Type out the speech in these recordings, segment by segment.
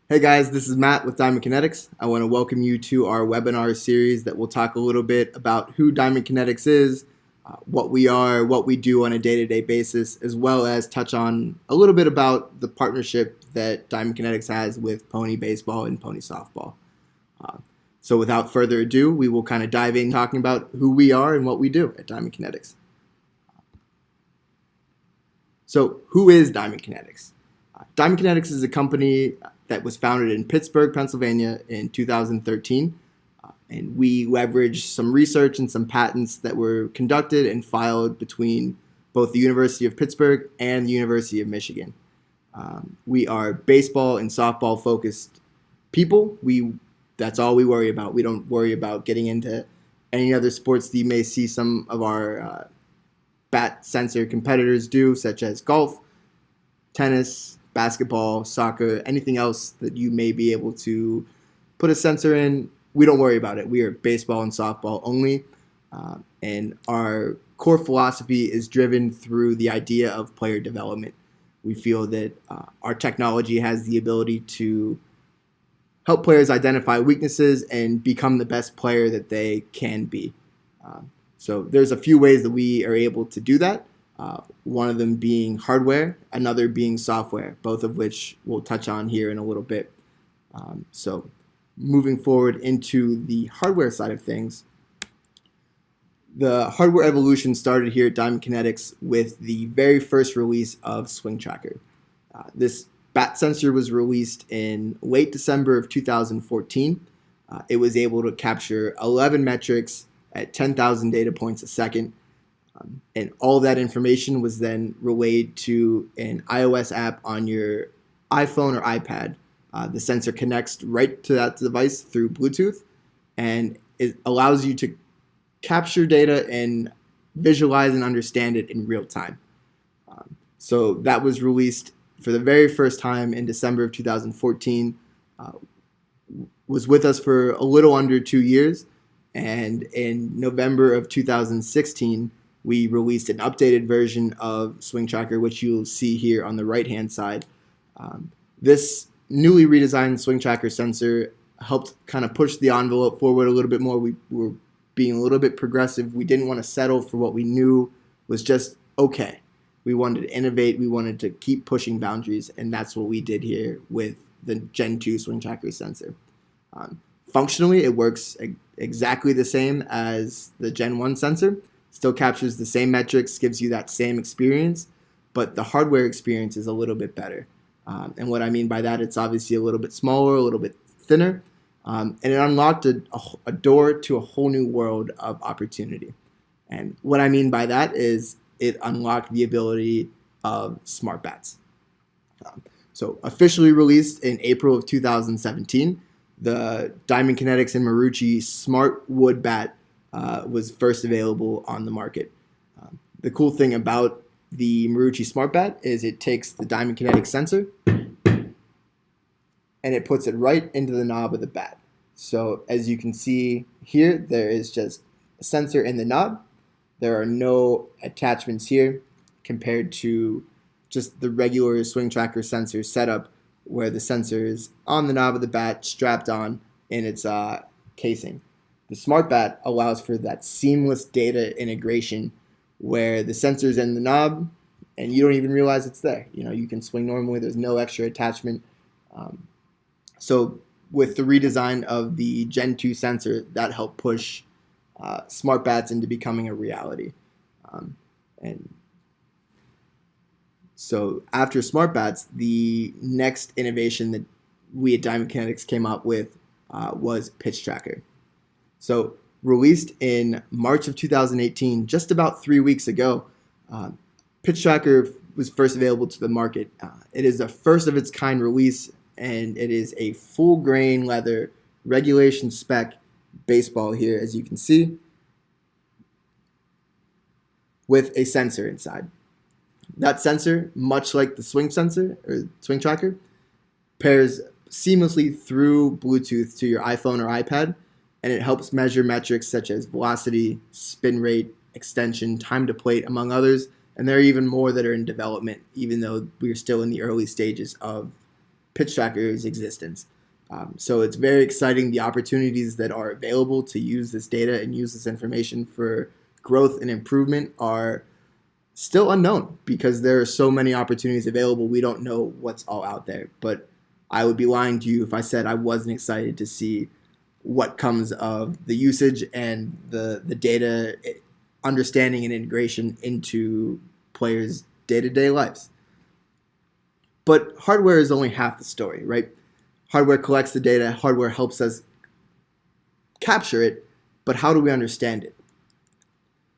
Hey guys, this is Matt with Diamond Kinetics. I want to welcome you to our webinar series that will talk a little bit about who Diamond Kinetics is, what we are, what we do on a day-to-day basis, as well as touch on a little bit about the partnership that Diamond Kinetics has with Pony Baseball and Pony Softball. Uh, so without further ado, we will kind of dive in talking about who we are and what we do at Diamond Kinetics. So who is Diamond Kinetics? Diamond Kinetics is a company that was founded in Pittsburgh, Pennsylvania in 2013. And we leveraged some research and some patents that were conducted and filed between both the University of Pittsburgh and the University of Michigan. We are baseball and softball focused people. That's all we worry about. We don't worry about getting into any other sports that you may see some of our bat sensor competitors do, such as golf, tennis, basketball, soccer, anything else that you may be able to put a sensor in. We don't worry about it. We are baseball and softball only. And our core philosophy is driven through the idea of player development. We feel that our technology has the ability to help players identify weaknesses and become the best player that they can be. So there's a few ways that we are able to do that. One of them being hardware, another being software, both of which we'll touch on here in a little bit. So moving forward into the hardware side of things, the hardware evolution started here at Diamond Kinetics with the very first release of Swing Tracker. This bat sensor was released in late December of 2014. It was able to capture 11 metrics at 10,000 data points a second. And all that information was then relayed to an iOS app on your iPhone or iPad. The sensor connects right to that device through Bluetooth, and it allows you to capture data and visualize and understand it in real time. So that was released for the very first time in December of 2014, was with us for a little under 2 years, and in November of 2016, we released an updated version of Swing Tracker, which you'll see here on the right-hand side. This newly redesigned Swing Tracker sensor helped kind of push the envelope forward a little bit more. We were being a little bit progressive. We didn't want to settle for what we knew was just okay. We wanted to innovate. We wanted to keep pushing boundaries, and that's what we did here with the Gen 2 Swing Tracker sensor. Functionally, it works exactly the same as the Gen 1 sensor. Still captures the same metrics, gives you that same experience, but the hardware experience is a little bit better. And what I mean by that, it's obviously a little bit smaller, a little bit thinner, and it unlocked a door to a whole new world of opportunity. And what I mean by that is it unlocked the ability of smart bats. So officially released in April of 2017, the Diamond Kinetics and Marucci Smart Wood Bat was first available on the market. The cool thing about the Marucci Smart Bat is it takes the Diamond Kinetics sensor and it puts it right into the knob of the bat. So as you can see here, there is just a sensor in the knob. There are no attachments here compared to just the regular Swing Tracker sensor setup where the sensor is on the knob of the bat, strapped on in its casing. The Smart Bat allows for that seamless data integration where the sensor's in the knob and you don't even realize it's there. You can swing normally. There's no extra attachment. So with the redesign of the Gen 2 sensor, that helped push Smart Bats into becoming a reality. And so after Smart Bats, the next innovation that we at Diamond Kinetics came up with was Pitch Tracker. So released in March of 2018, just about 3 weeks ago, Pitch Tracker was first available to the market. It is a first of its kind release, and it is a full grain leather regulation spec baseball here, as you can see, with a sensor inside. That sensor, much like the Swing sensor or Swing Tracker, pairs seamlessly through Bluetooth to your iPhone or iPad, and it helps measure metrics such as velocity, spin rate, extension, time to plate, among others. And there are even more that are in development, even though we're still in the early stages of pitch tracker's existence. So it's very exciting. The opportunities that are available to use this data and use this information for growth and improvement are still unknown because there are so many opportunities available. We don't know what's all out there. But I would be lying to you if I said I wasn't excited to see what comes of the usage and the data understanding and integration into players' day-to-day lives. But hardware is only half the story, right? Hardware collects the data, hardware helps us capture it, but how do we understand it?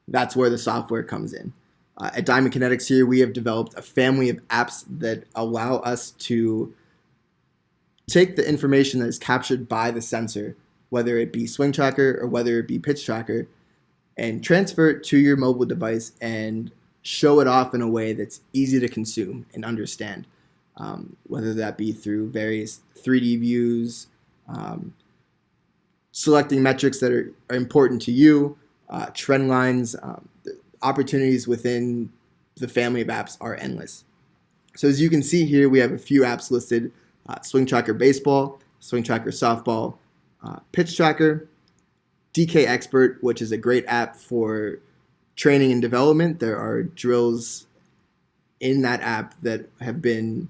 That's where the software comes in. At Diamond Kinetics here, we have developed a family of apps that allow us to take the information that is captured by the sensor, whether it be swing tracker or whether it be pitch tracker, and transfer it to your mobile device and show it off in a way that's easy to consume and understand, whether that be through various 3D views, selecting metrics that are important to you, trend lines. The opportunities within the family of apps are endless. So as you can see here, we have a few apps listed: Swing Tracker Baseball, Swing Tracker Softball, Pitch Tracker, DK Expert, which is a great app for training and development. There are drills in that app that have been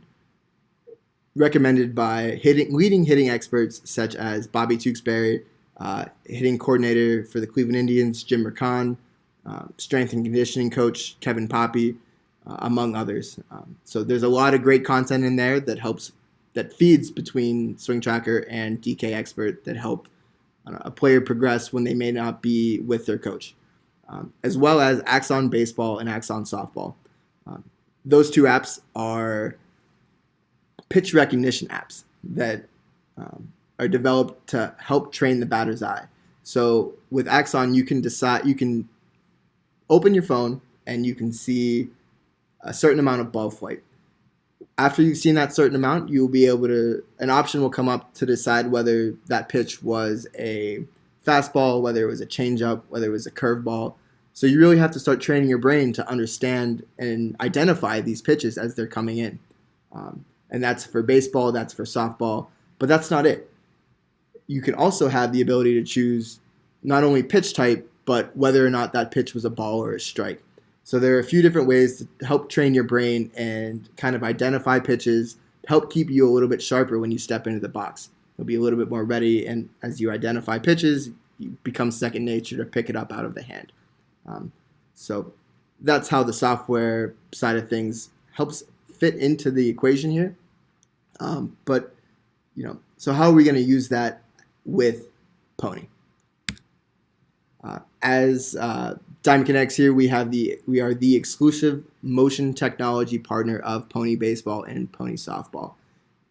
recommended by leading hitting experts such as Bobby Tewksbury, hitting coordinator for the Cleveland Indians, Jim Mercon, strength and conditioning coach Kevin Poppy, among others. So there's a lot of great content in there that feeds between Swing Tracker and DK Expert that help a player progress when they may not be with their coach, as well as Axon Baseball and Axon Softball. Those two apps are pitch recognition apps that are developed to help train the batter's eye. So with Axon, you can open your phone and you can see a certain amount of ball flight. After you've seen that certain amount, you'll be able to, an option will come up to decide whether that pitch was a fastball, whether it was a changeup, whether it was a curveball. So you really have to start training your brain to understand and identify these pitches as they're coming in. And that's for baseball, that's for softball, but that's not it. You can also have the ability to choose not only pitch type, but whether or not that pitch was a ball or a strike. So there are a few different ways to help train your brain and kind of identify pitches, help keep you a little bit sharper when you step into the box. You'll be a little bit more ready, and as you identify pitches, you become second nature to pick it up out of the hand. So that's how the software side of things helps fit into the equation here. But so how are we going to use that with Pony? As Diamond Kinetics here, we are the exclusive motion technology partner of Pony Baseball and Pony Softball.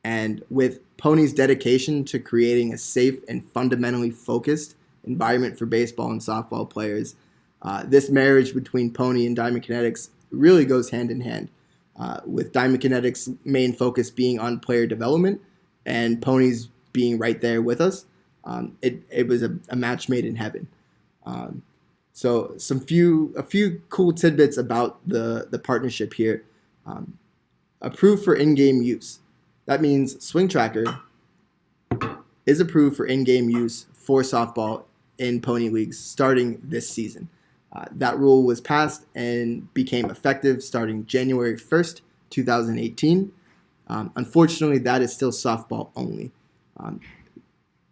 And with Pony's dedication to creating a safe and fundamentally focused environment for baseball and softball players, this marriage between Pony and Diamond Kinetics really goes hand in hand, with Diamond Kinetics' main focus being on player development and Pony's being right there with us. It was a match made in heaven. So a few cool tidbits about the partnership here. Approved for in-game use. That means Swing Tracker is approved for in-game use for softball in Pony Leagues starting this season. That rule was passed and became effective starting January 1st, 2018. Unfortunately, that is still softball only.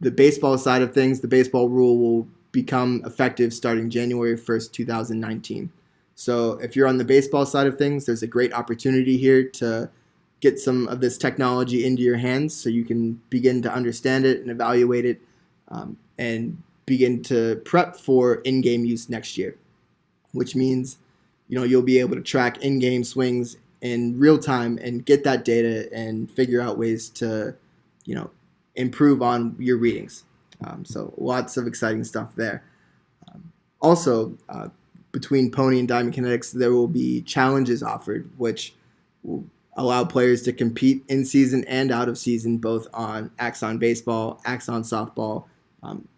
The baseball side of things, the baseball rule will become effective starting January 1st, 2019. So if you're on the baseball side of things, there's a great opportunity here to get some of this technology into your hands so you can begin to understand it and evaluate it, and begin to prep for in-game use next year, which means you'll be able to track in-game swings in real time and get that data and figure out ways to improve on your readings. So lots of exciting stuff there. Also, between Pony and Diamond Kinetics, there will be challenges offered, which will allow players to compete in season and out of season, both on Axon Baseball, Axon Softball,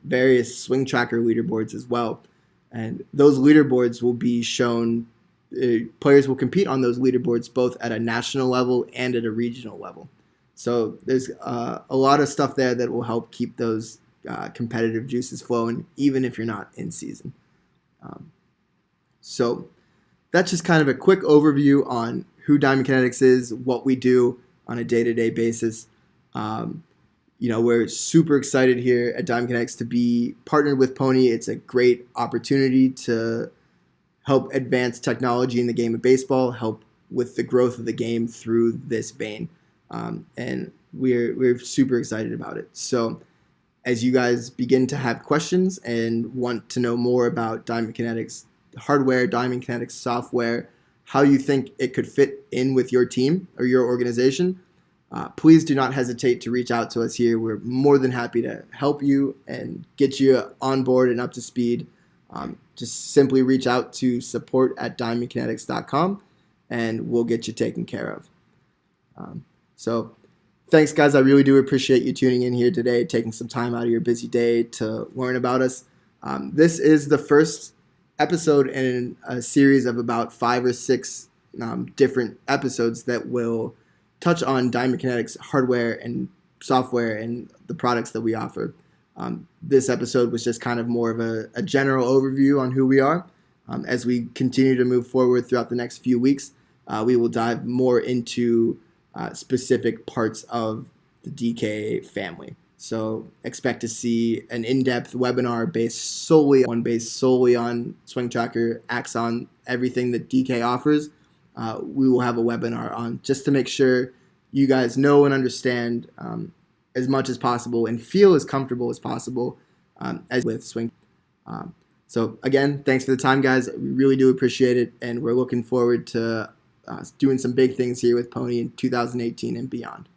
various Swing Tracker leaderboards as well. And those leaderboards will be shown, players will compete on those leaderboards both at a national level and at a regional level. So there's a lot of stuff there that will help keep those competitive juices flowing, even if you're not in season. Um, so that's just kind of a quick overview on who Diamond Kinetics is, what we do on a day-to-day basis. We're super excited here at Diamond Kinetics to be partnered with Pony. It's a great opportunity to help advance technology in the game of baseball, help with the growth of the game through this vein. And we're super excited about it. So as you guys begin to have questions and want to know more about Diamond Kinetics hardware, Diamond Kinetics software, how you think it could fit in with your team or your organization, please do not hesitate to reach out to us here. We're more than happy to help you and get you on board and up to speed. Just simply reach out to support@diamondkinetics.com and we'll get you taken care of. So thanks, guys. I really do appreciate you tuning in here today, taking some time out of your busy day to learn about us. This is the first episode in a series of about 5 or 6 different episodes that will touch on Diamond Kinetics hardware and software and the products that we offer. This episode was just kind of more of a general overview on who we are. As we continue to move forward throughout the next few weeks, we will dive more into specific parts of the DK family. So expect to see an in-depth webinar based solely on Swing Tracker, Axon, everything that DK offers. We will have a webinar on just to make sure you guys know and understand as much as possible and feel as comfortable as possible as with Swing. So again, thanks for the time, guys. We really do appreciate it, and we're looking forward to doing some big things here with Pony in 2018 and beyond.